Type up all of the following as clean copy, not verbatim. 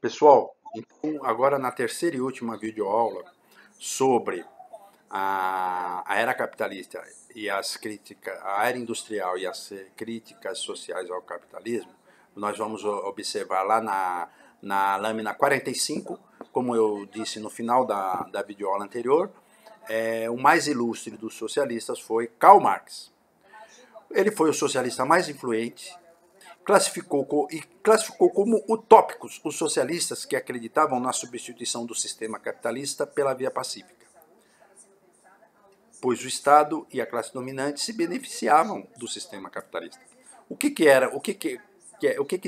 Pessoal, então agora na terceira e última videoaula sobre a era capitalista e as críticas, a era industrial e as críticas sociais ao capitalismo, nós vamos observar lá na lâmina 45, como eu disse no final da videoaula anterior, o mais ilustre dos socialistas foi Karl Marx. Ele foi o socialista mais influente, classificou como utópicos os socialistas que acreditavam na substituição do sistema capitalista pela via pacífica, pois o Estado e a classe dominante se beneficiavam do sistema capitalista. O que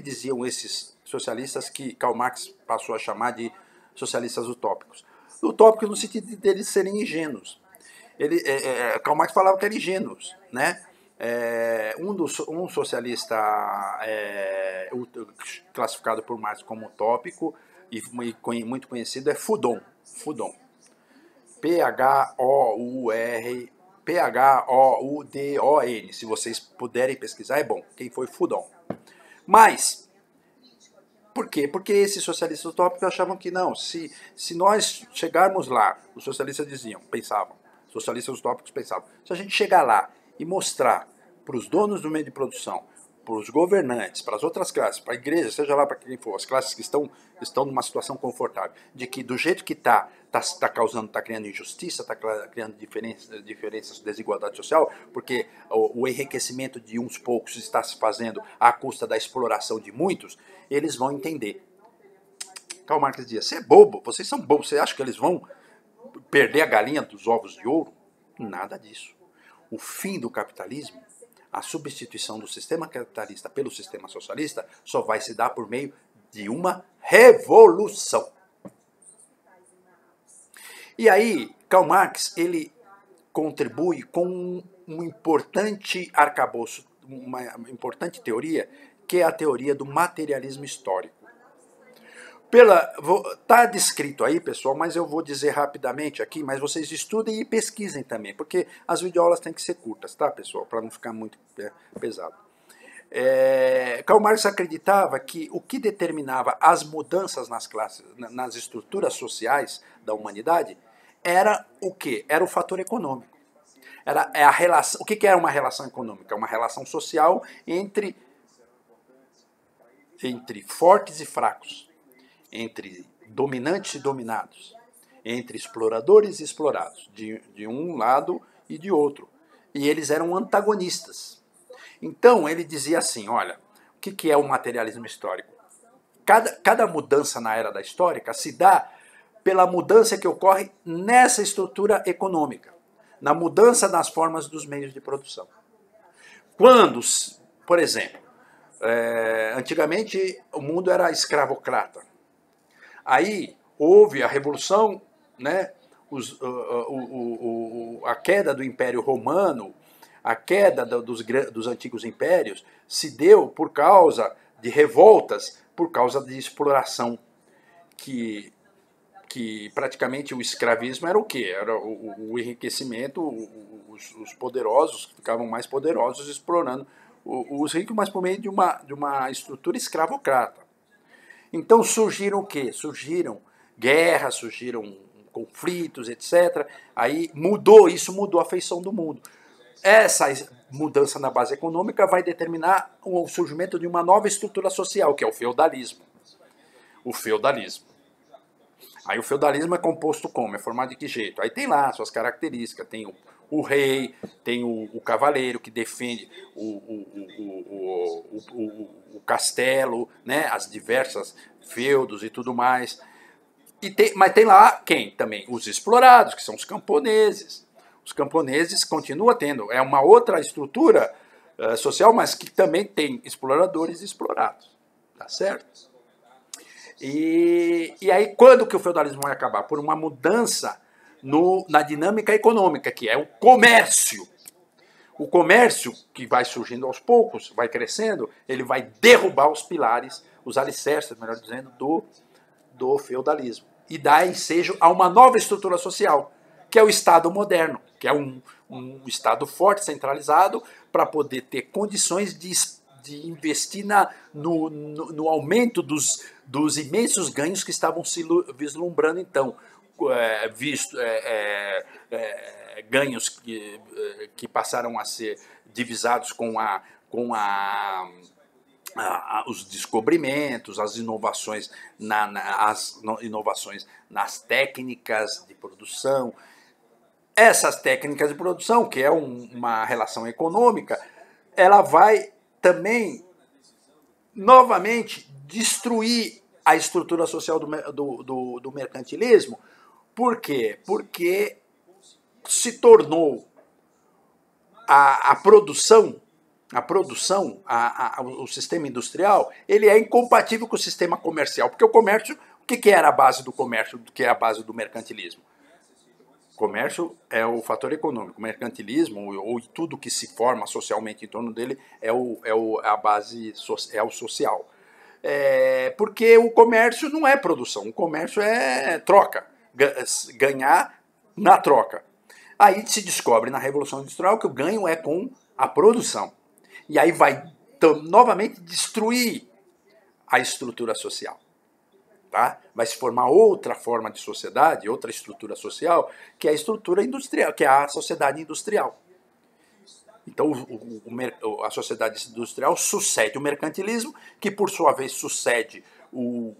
diziam esses socialistas que Karl Marx passou a chamar de socialistas utópicos? Utópicos no sentido de eles serem ingênuos. Karl Marx falava que eram ingênuos, né? Um socialista classificado por Marx como utópico e muito conhecido é Proudhon. Proudhon. Se vocês puderem pesquisar, é bom. Quem foi Proudhon? Mas, por quê? Porque esses socialistas utópicos achavam que não, se nós chegarmos lá, os socialistas socialistas utópicos pensavam, se a gente chegar lá e mostrar para os donos do meio de produção, para os governantes, para as outras classes, para a igreja, seja lá para quem for, as classes que estão numa situação confortável, de que do jeito que está criando injustiça, está criando diferenças, desigualdade social, porque o enriquecimento de uns poucos está se fazendo à custa da exploração de muitos, eles vão entender. Karl Marx dizia, você é bobo, vocês são bobos, você acha que eles vão perder a galinha dos ovos de ouro? Nada disso. O fim do capitalismo, a substituição do sistema capitalista pelo sistema socialista, só vai se dar por meio de uma revolução. E aí, Karl Marx, ele contribui com um importante arcabouço, uma importante teoria, que é a teoria do materialismo histórico. Está descrito aí, pessoal, mas eu vou dizer rapidamente aqui, mas vocês estudem e pesquisem também, porque as videoaulas têm que ser curtas, tá, pessoal, para não ficar muito pesado. Karl Marx acreditava que o que determinava as mudanças nas estruturas sociais da humanidade era o quê? Era o fator econômico. A relação. O que era uma relação econômica? Uma relação social entre fortes e fracos, entre dominantes e dominados, entre exploradores e explorados, de um lado e de outro. E eles eram antagonistas. Então ele dizia assim, olha, o que é o materialismo histórico? Cada mudança na era da histórica se dá pela mudança que ocorre nessa estrutura econômica, na mudança das formas dos meios de produção. Quando, por exemplo, antigamente o mundo era escravocrata. Aí houve a revolução, né? A queda do Império Romano, a queda dos antigos impérios se deu por causa de revoltas, por causa de exploração, que praticamente o escravismo era o quê? Era o enriquecimento, os poderosos ficavam mais poderosos explorando os ricos, mas por meio de uma estrutura escravocrata. Então surgiram o quê? Surgiram guerras, surgiram conflitos, etc. Aí isso mudou a feição do mundo. Essa mudança na base econômica vai determinar o surgimento de uma nova estrutura social, que é o feudalismo. Aí o feudalismo é composto como? É formado de que jeito? Aí tem lá suas características, tem o rei, tem o cavaleiro que defende o castelo, né, as diversas feudos e tudo mais. Mas tem lá quem também? Os explorados, que são os camponeses. Os camponeses continuam tendo, é uma outra estrutura social, mas que também tem exploradores e explorados. Tá certo? E aí quando que o feudalismo vai acabar? Por uma mudança na dinâmica econômica, que é o comércio. O comércio, que vai surgindo aos poucos, vai crescendo, ele vai derrubar os pilares, os alicerces, melhor dizendo, do feudalismo. E dá ensejo a uma nova estrutura social, que é o Estado moderno, que é um Estado forte, centralizado, para poder ter condições de investir no aumento dos imensos ganhos que estavam se vislumbrando então. Ganhos que passaram a ser divisados com os descobrimentos, as inovações, as inovações nas técnicas de produção. Essas técnicas de produção, que é uma relação econômica, ela vai também, novamente, destruir a estrutura social do mercantilismo. Por quê? Porque se tornou a produção, o sistema industrial, ele é incompatível com o sistema comercial. Porque o comércio, o que era a base do comércio, que é a base do mercantilismo? O comércio é o fator econômico, o mercantilismo, ou tudo que se forma socialmente em torno dele, a base, é o social. Porque o comércio não é produção, o comércio é troca, ganhar na troca. Aí se descobre na Revolução Industrial que o ganho é com a produção. E aí vai novamente destruir a estrutura social. Tá? Vai se formar outra forma de sociedade, outra estrutura social, que é a estrutura industrial, que é a sociedade industrial. Então a sociedade industrial sucede o mercantilismo, que por sua vez sucede o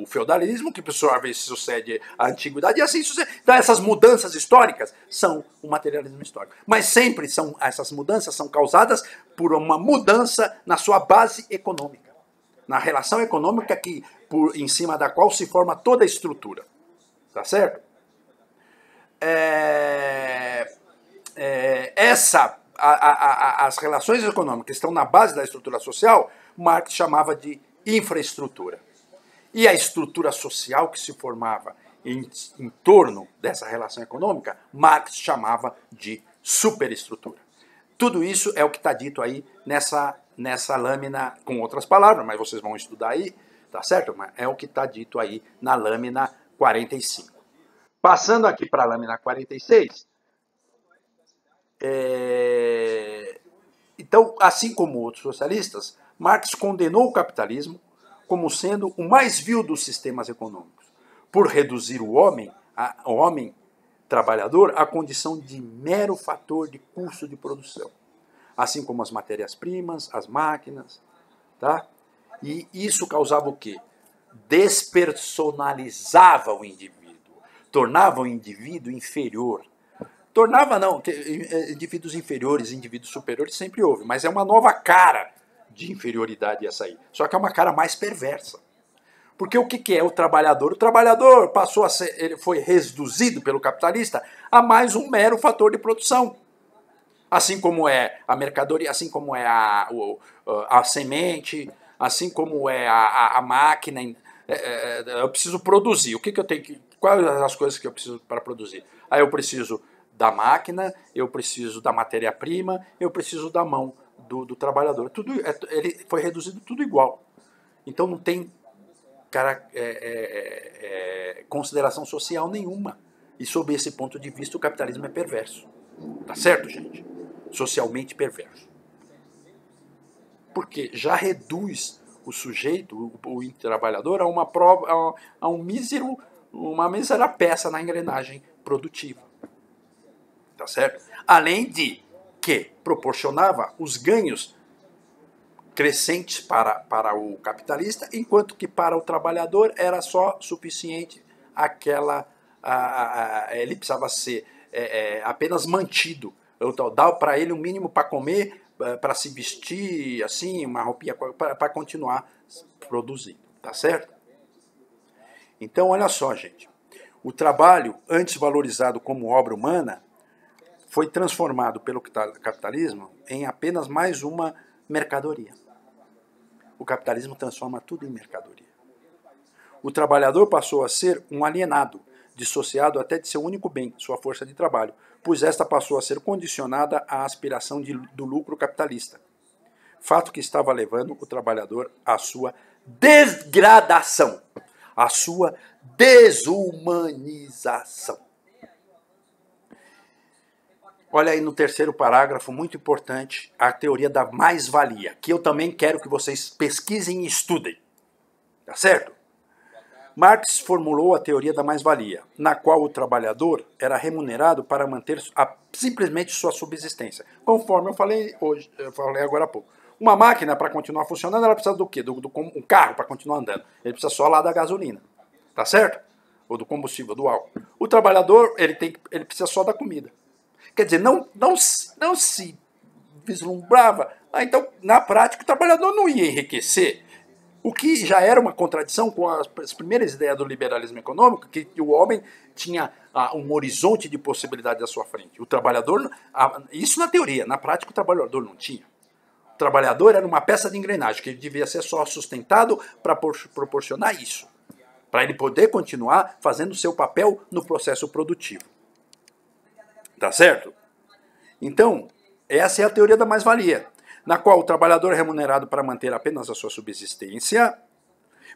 feudalismo, que por sua vez sucede a antiguidade, e assim sucede. Então essas mudanças históricas são o materialismo histórico. Mas sempre essas mudanças são causadas por uma mudança na sua base econômica, na relação econômica em cima da qual se forma toda a estrutura. Tá certo? As relações econômicas que estão na base da estrutura social, Marx chamava de infraestrutura. E a estrutura social que se formava em torno dessa relação econômica, Marx chamava de superestrutura. Tudo isso é o que está dito aí nessa lâmina, com outras palavras, mas vocês vão estudar aí, tá certo? Mas é o que está dito aí na lâmina 45. Passando aqui para a lâmina 46, então, assim como outros socialistas, Marx condenou o capitalismo como sendo o mais vil dos sistemas econômicos, por reduzir o homem trabalhador à condição de mero fator de custo de produção, assim como as matérias-primas, as máquinas, tá? E isso causava o quê? Despersonalizava o indivíduo, tornava o indivíduo inferior. Tornava não, indivíduos inferiores, indivíduos superiores sempre houve, mas é uma nova cara de inferioridade essa aí. Só que é uma cara mais perversa. Porque o que é o trabalhador? O trabalhador passou a ser, ele foi reduzido pelo capitalista a mais um mero fator de produção. Assim como é a mercadoria, assim como é a semente, assim como é a máquina. Eu preciso produzir. O que eu tenho que. Quais as coisas que eu preciso para produzir? Aí eu preciso da máquina, eu preciso da matéria-prima, eu preciso da mão do trabalhador. Ele foi reduzido tudo igual. Então não tem consideração social nenhuma. E sob esse ponto de vista o capitalismo é perverso. Tá certo, gente? Socialmente perverso. Porque já reduz o sujeito, o trabalhador, a uma mísera peça na engrenagem produtiva. Tá certo? Além de que proporcionava os ganhos crescentes para o capitalista, enquanto que para o trabalhador era só suficiente ele precisava ser apenas mantido. Então, dá para ele o mínimo para comer, para se vestir, assim, uma roupinha para continuar produzindo. Tá certo? Então, olha só, gente. O trabalho, antes valorizado como obra humana, foi transformado pelo capitalismo em apenas mais uma mercadoria. O capitalismo transforma tudo em mercadoria. O trabalhador passou a ser um alienado, dissociado até de seu único bem, sua força de trabalho, pois esta passou a ser condicionada à aspiração do lucro capitalista. Fato que estava levando o trabalhador à sua degradação, à sua desumanização. Olha aí no terceiro parágrafo, muito importante, a teoria da mais-valia, que eu também quero que vocês pesquisem e estudem. Tá certo? Marx formulou a teoria da mais-valia, na qual o trabalhador era remunerado para manter simplesmente sua subsistência. Conforme eu falei agora há pouco. Uma máquina, para continuar funcionando, ela precisa do quê? Um carro para continuar andando. Ele precisa só lá da gasolina. Tá certo? Ou do combustível, do álcool. O trabalhador, ele precisa só da comida. Quer dizer, não se vislumbrava. Então, na prática, o trabalhador não ia enriquecer. O que já era uma contradição com as primeiras ideias do liberalismo econômico, que o homem tinha um horizonte de possibilidade à sua frente. O trabalhador, isso na teoria, na prática o trabalhador não tinha. O trabalhador era uma peça de engrenagem, que ele devia ser só sustentado para proporcionar isso, para ele poder continuar fazendo o seu papel no processo produtivo. Tá certo? Então, essa é a teoria da mais-valia, na qual o trabalhador é remunerado para manter apenas a sua subsistência,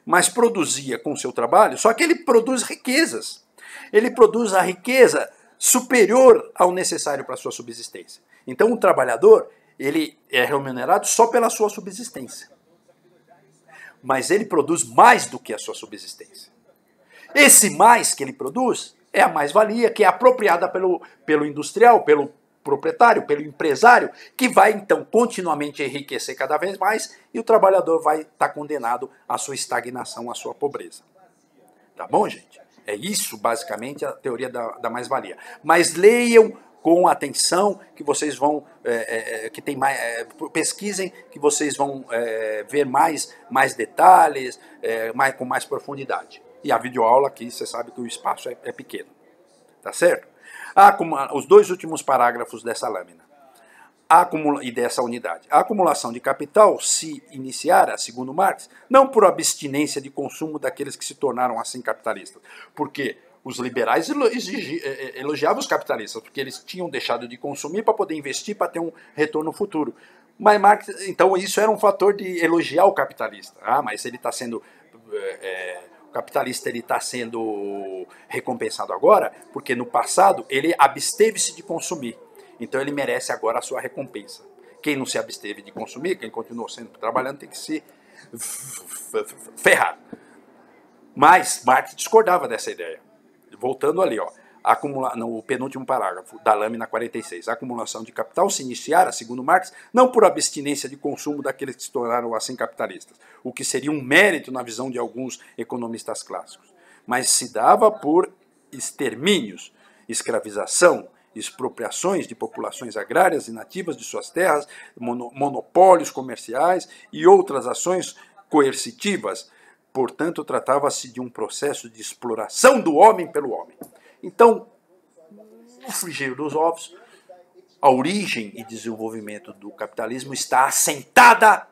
mas produzia com o seu trabalho, só que ele produz riquezas. Ele produz a riqueza superior ao necessário para a sua subsistência. Então o trabalhador, ele é remunerado só pela sua subsistência. Mas ele produz mais do que a sua subsistência. Esse mais que ele produz é a mais-valia, que é apropriada pelo industrial, pelo proprietário, pelo empresário, que vai então continuamente enriquecer cada vez mais e o trabalhador vai estar condenado à sua estagnação, à sua pobreza. Tá bom, gente? É isso, basicamente, a teoria da mais-valia. Mas leiam com atenção, que vocês vão, pesquisem, que vocês vão ver mais detalhes, com mais profundidade. E a videoaula aqui, você sabe que o espaço é pequeno. Tá certo? Os dois últimos parágrafos dessa lâmina e dessa unidade. A acumulação de capital se iniciara, segundo Marx, não por abstinência de consumo daqueles que se tornaram assim capitalistas, porque os liberais elogiavam os capitalistas, porque eles tinham deixado de consumir para poder investir, para ter um retorno futuro. Mas Marx, então isso era um fator de elogiar o capitalista. Mas ele está sendo... O capitalista está sendo recompensado agora, porque no passado ele absteve-se de consumir. Então ele merece agora a sua recompensa. Quem não se absteve de consumir, quem continuou trabalhando, tem que se ferrar. Mas Marx discordava dessa ideia. Voltando ali, no penúltimo parágrafo da lâmina 46. A acumulação de capital se iniciara, segundo Marx, não por abstinência de consumo daqueles que se tornaram assim capitalistas, o que seria um mérito na visão de alguns economistas clássicos, mas se dava por extermínios, escravização, expropriações de populações agrárias e nativas de suas terras, monopólios comerciais e outras ações coercitivas. Portanto, tratava-se de um processo de exploração do homem pelo homem. Então, no frigir dos ovos, a origem e desenvolvimento do capitalismo está assentada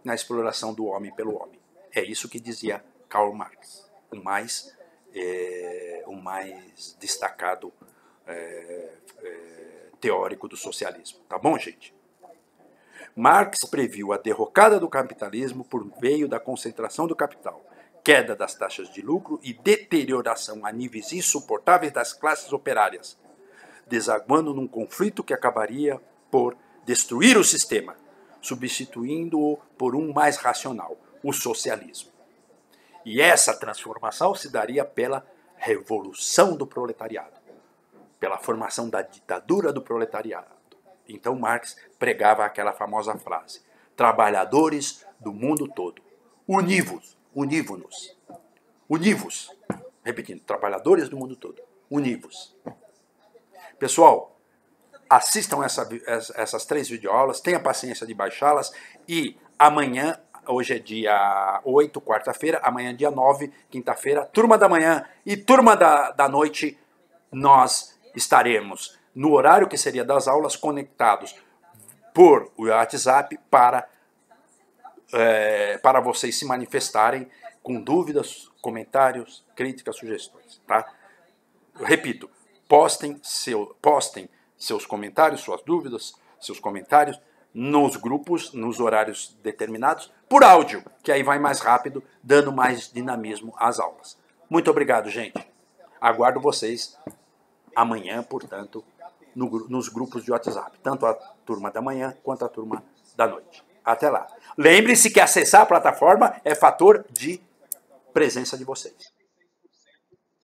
na exploração do homem pelo homem. É isso que dizia Karl Marx, o mais destacado teórico do socialismo. Tá bom, gente? Marx previu a derrocada do capitalismo por meio da concentração do capital, queda das taxas de lucro e deterioração a níveis insuportáveis das classes operárias, desaguando num conflito que acabaria por destruir o sistema, substituindo-o por um mais racional, o socialismo. E essa transformação se daria pela revolução do proletariado, pela formação da ditadura do proletariado. Então Marx pregava aquela famosa frase: trabalhadores do mundo todo, univos, univos-nos, univos. Repetindo, trabalhadores do mundo todo, univos. Pessoal, assistam essas 3 videoaulas, tenha paciência de baixá-las e amanhã, hoje é dia 8, quarta-feira, amanhã dia 9, quinta-feira, turma da manhã e turma da noite, nós estaremos no horário que seria das aulas conectados por WhatsApp para vocês se manifestarem com dúvidas, comentários, críticas, sugestões. Tá? Eu repito, postem seus comentários, suas dúvidas, seus comentários nos grupos, nos horários determinados, por áudio, que aí vai mais rápido, dando mais dinamismo às aulas. Muito obrigado, gente. Aguardo vocês amanhã, portanto, nos grupos de WhatsApp, tanto a turma da manhã quanto a turma da noite. Até lá. Lembre-se que acessar a plataforma é fator de presença de vocês.